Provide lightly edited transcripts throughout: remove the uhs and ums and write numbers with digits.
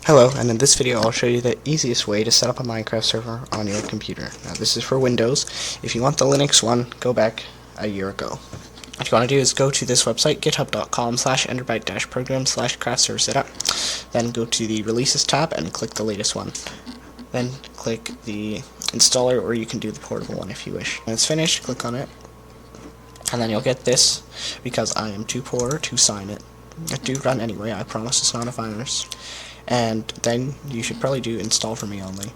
Hello, and in this video I'll show you the easiest way to set up a Minecraft server on your computer. Now this is for Windows. If you want the Linux one, go back a year ago. What you want to do is go to this website, github.com/enderbyte-program/CraftServerSetup. Then go to the Releases tab and click the latest one. Then click the installer, or you can do the portable one if you wish. When it's finished, click on it. And then you'll get this, because I am too poor to sign it. It do run anyway, I promise it's not a virus. And then you should probably do install for me only.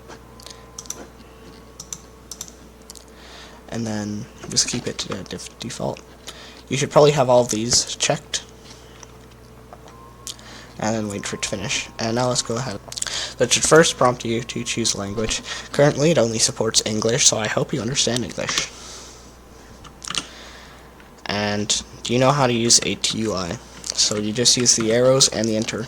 And then just keep it to default. You should probably have all of these checked. And then wait for it to finish. And now let's go ahead. That should first prompt you to choose language. Currently it only supports English, so I hope you understand English. And do you know how to use a TUI? So you just use the arrows and the enter.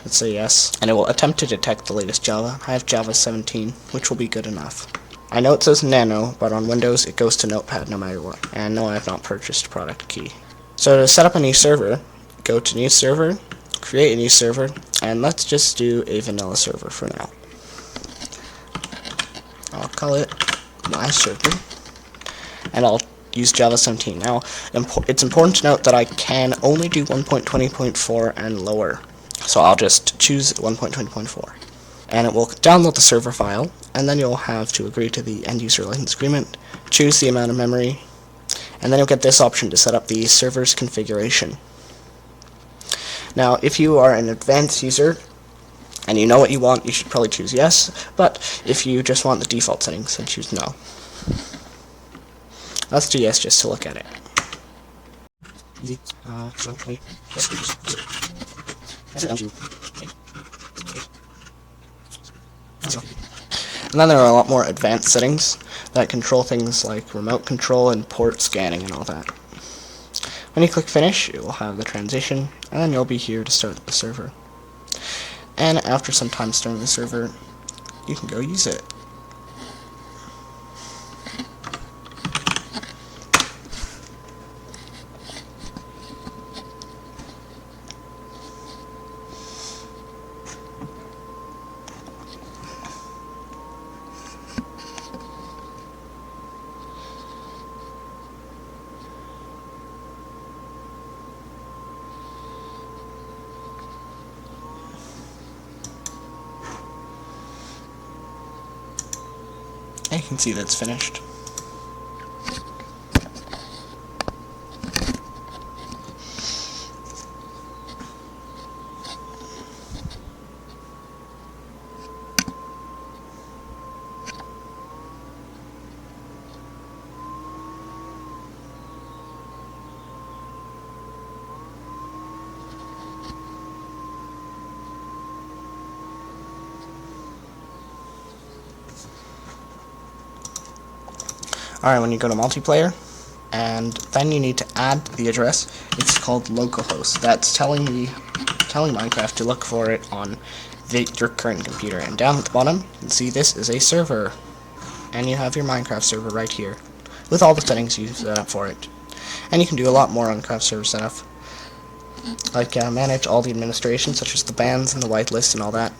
Let's say yes, and it will attempt to detect the latest Java. I have Java 17, which will be good enough. I know it says Nano, but on Windows it goes to Notepad no matter what. And no, I have not purchased product key. So to set up a new server, go to new server, create a new server, and let's just do a vanilla server for now. I'll call it my server, and I'll use Java 17. Now, it's important to note that I can only do 1.20.4 and lower. So I'll just choose 1.20.4. And it will download the server file, and then you'll have to agree to the end user license agreement, choose the amount of memory, and then you'll get this option to set up the server's configuration. Now, if you are an advanced user, and you know what you want, you should probably choose yes, but if you just want the default settings, then choose no. Let's do yes just to look at it. And then there are a lot more advanced settings that control things like remote control and port scanning and all that. When you click finish, it will have the transition, and then you'll be here to start the server. And after some time starting the server, you can go use it. And you can see that it's finished. Alright, when you go to multiplayer, and then you need to add the address. It's called localhost. That's telling Minecraft to look for it on your current computer. And down at the bottom, you can see this is a server. And you have your Minecraft server right here, with all the settings you set up for it. And you can do a lot more on CraftServerSetup, like manage all the administration, such as the bans and the whitelist and all that.